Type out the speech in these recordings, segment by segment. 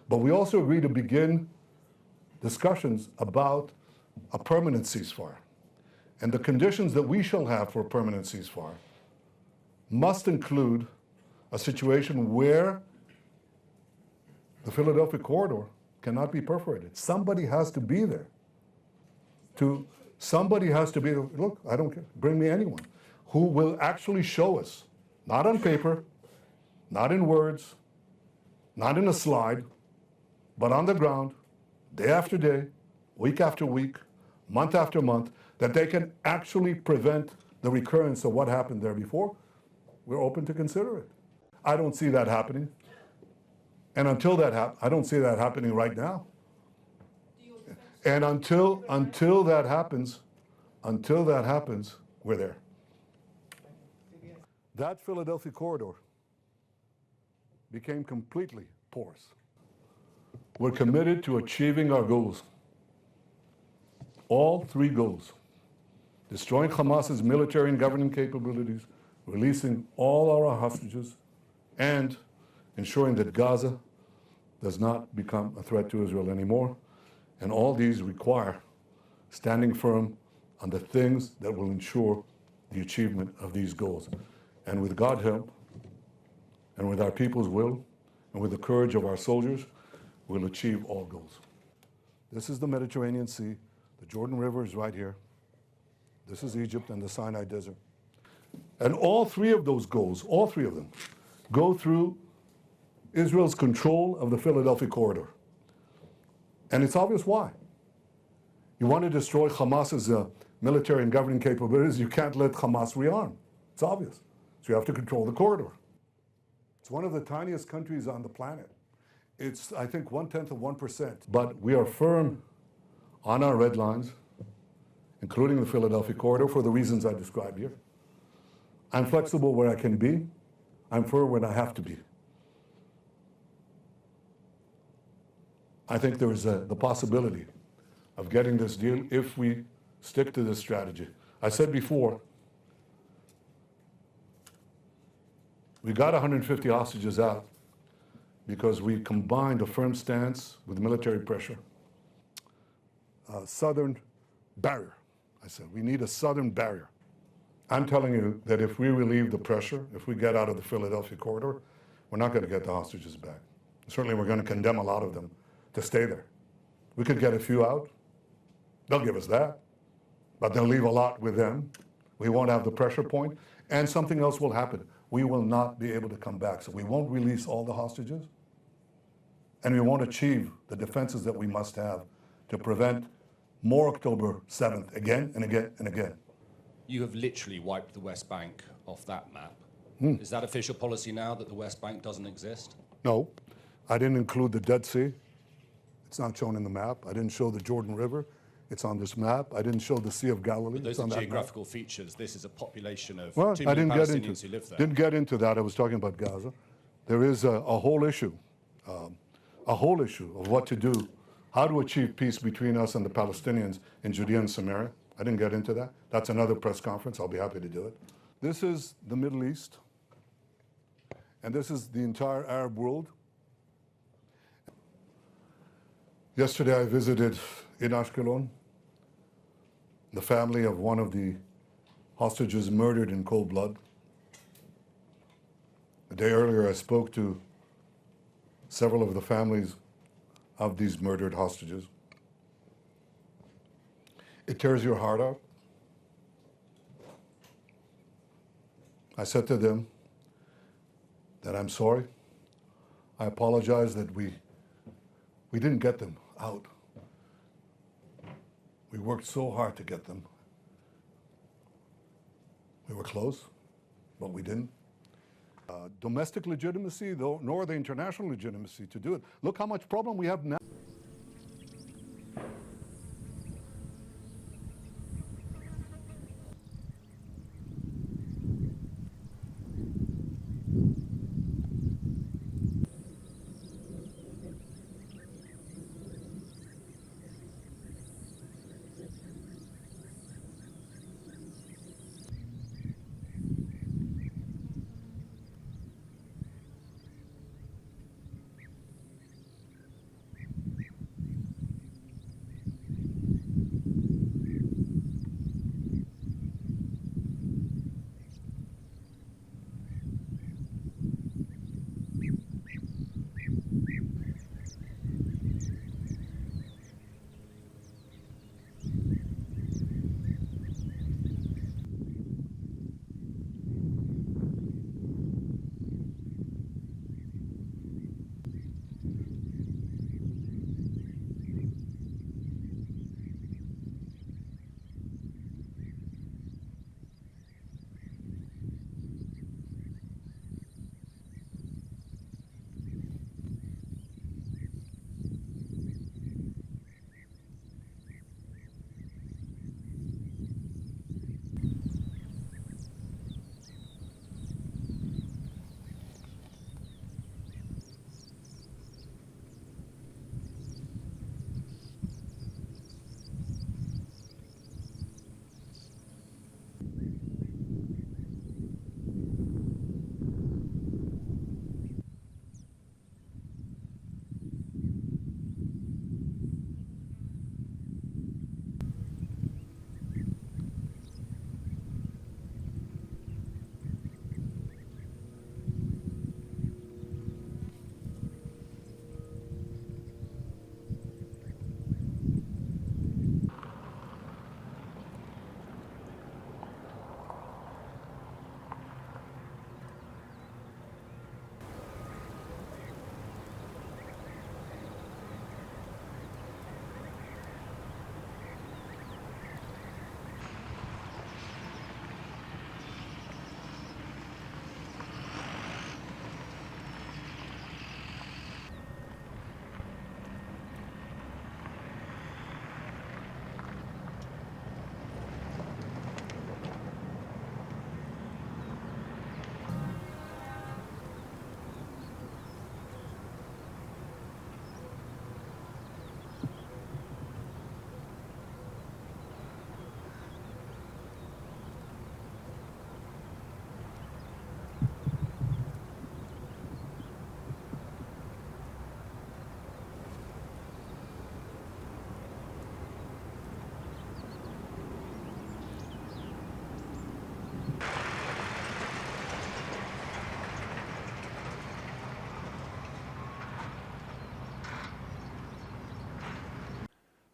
But we also agreed to begin discussions about a permanent ceasefire. And the conditions that we shall have for a permanent ceasefire must include a situation where the Philadelphi Corridor cannot be perforated. Somebody has to be there. Somebody has to be there. Look, I don't care. Bring me anyone who will actually show us, not on paper, not in words, not in a slide, but on the ground, day after day, week after week, month after month, that they can actually prevent the recurrence of what happened there before. We're open to consider it. I don't see that happening. And until that happens, I don't see that happening right now. And until that happens, we're there. That Philadelphia corridor became completely porous. We're committed to achieving our goals. All three goals: destroying Hamas's military and governing capabilities, releasing all our hostages, and ensuring that Gaza does not become a threat to Israel anymore. And all these require standing firm on the things that will ensure the achievement of these goals. And with God's help, and with our people's will, and with the courage of our soldiers, we'll achieve all goals. This is the Mediterranean Sea. The Jordan River is right here. This is Egypt and the Sinai Desert. And all three of those goals, all three of them, go through Israel's control of the Philadelphia Corridor. And it's obvious why. You want to destroy Hamas's military and governing capabilities, you can't let Hamas rearm. It's obvious. So you have to control the corridor. It's one of the tiniest countries on the planet. It's, I think, 0.1%. But we are firm on our red lines, including the Philadelphia Corridor, for the reasons I described here. I'm flexible where I can be. I'm firm when I have to be. I think there is the possibility of getting this deal if we stick to this strategy. I said before, we got 150 hostages out because we combined a firm stance with military pressure. Southern barrier. I said, we need a southern barrier. I'm telling you that if we relieve the pressure, if we get out of the Philadelphia corridor, we're not going to get the hostages back. Certainly we're going to condemn a lot of them to stay there. We could get a few out. They'll give us that. But they'll leave a lot with them. We won't have the pressure point. And something else will happen. We will not be able to come back. So we won't release all the hostages. And we won't achieve the defenses that we must have to prevent more October 7th again and again and again. You have literally wiped the West Bank off that map. Is that official policy now, that the West Bank doesn't exist? No. I didn't include the Dead Sea. It's not shown in the map. I didn't show the Jordan River. It's on this map. I didn't show the Sea of Galilee. But those it's on are that geographical map. Features. This is a population of Well, 2 I million didn't Palestinians who live there. Didn't get into that. I was talking about Gaza. There is a whole issue of what to do, how to achieve peace between us and the Palestinians in Judea and Samaria. I didn't get into that. That's another press conference. I'll be happy to do it. This is the Middle East, and this is the entire Arab world. Yesterday I visited in Ashkelon the family of one of the hostages murdered in cold blood. A day earlier I spoke to several of the families of these murdered hostages. It tears your heart out. I said to them that I'm sorry. I apologize that we didn't get them out. We worked so hard to get them. We were close, but we didn't. Domestic legitimacy, though, nor the international legitimacy to do it. Look how much problem we have now.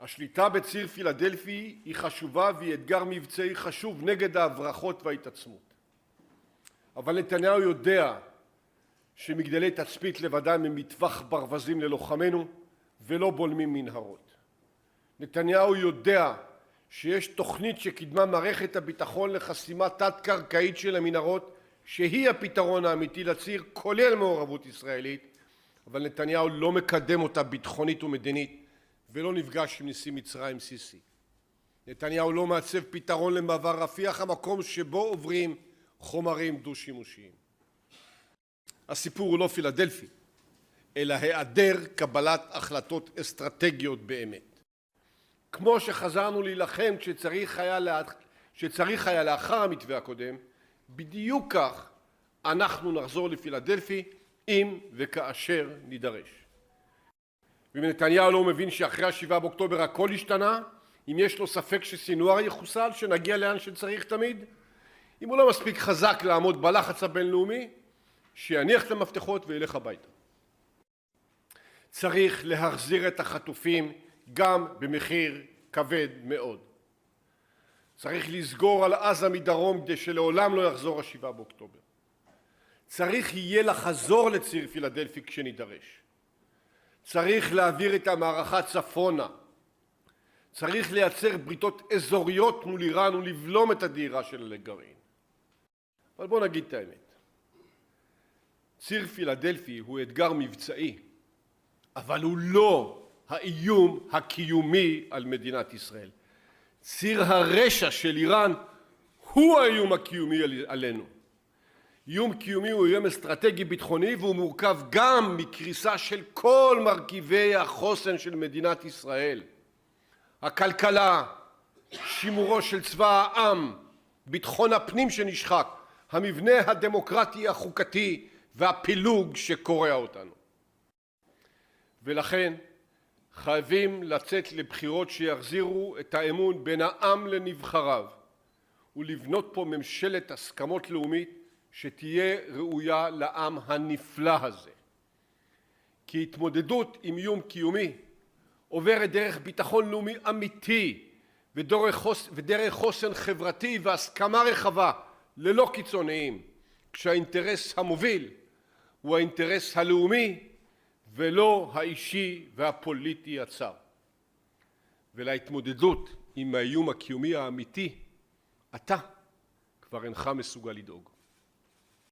השליטה בציר פילדלפי היא חשובה והיא אתגר מבצעי חשוב נגד ההברחות וההתעצמות. אבל נתניהו יודע שמגדלי תצפית לבדם הם מטווח ברווזים ללוחמינו ולא בולמים מנהרות. נתניהו יודע שיש תוכנית שקידמה מערכת הביטחון לחסימה תת-קרקעית של המנהרות שהיא הפתרון האמיתי לציר כולל מעורבות ישראלית, אבל נתניהו לא מקדם אותה ביטחונית ומדינית ולא נפגש עם נשיא מצרים סיסי. נתניהו לא מעצב פתרון למעבר רפיח, המקום שבו עוברים חומרים דו-שימושיים. הסיפור הוא לא פילדלפי, אלא היעדר קבלת החלטות אסטרטגיות באמת. כמו שחזרנו להילחם כשצריך היה לאחר המתווה הקודם, בדיוק כך אנחנו נחזור לפילדלפי אם וכאשר נידרש. ואם נתניהו לא מבין שאחרי 7 באוקטובר הכל השתנה, אם יש לו ספק שסינואר יחוסל, שנגיע לאן שצריך תמיד, אם הוא לא מספיק חזק לעמוד בלחץ הבינלאומי, שיניח את המפתחות וילך הביתה. צריך להחזיר את החטופים גם במחיר כבד מאוד. צריך לסגור על עזה מדרום כדי שלעולם לא יחזור 7 באוקטובר. צריך יהיה לחזור לציר פילדלפי כשנידרש. צריך להעביר את המערכה צפונה. צריך לייצר בריתות אזוריות מול איראן ולבלום את הדהירה שלה לגרעין. אבל בואו נגיד את האמת. ציר פילדלפי הוא אתגר מבצעי, אבל הוא לא האיום הקיומי על מדינת ישראל. ציר הרשע של איראן הוא האיום הקיומי עלינו. איום קיומי הוא איום אסטרטגי ביטחוני והוא מורכב גם מקריסה של כל מרכיבי החוסן של מדינת ישראל. הכלכלה, שימורו של צבא העם, ביטחון הפנים שנשחק, המבנה הדמוקרטי החוקתי והפילוג שקורע אותנו. ולכן חייבים לצאת לבחירות שיחזירו את האמון בין העם לנבחריו ולבנות פה ממשלת הסכמות לאומית שתהיה ראויה לעם הנפלא הזה. כי התמודדות עם איום קיומי עוברת דרך ביטחון לאומי אמיתי ודרך חוסן חברתי והסכמה רחבה ללא קיצוניים, כשהאינטרס המוביל הוא האינטרס הלאומי ולא האישי והפוליטי הצר. ולהתמודדות עם האיום הקיומי האמיתי אתה כבר אינך מסוגל לדאוג.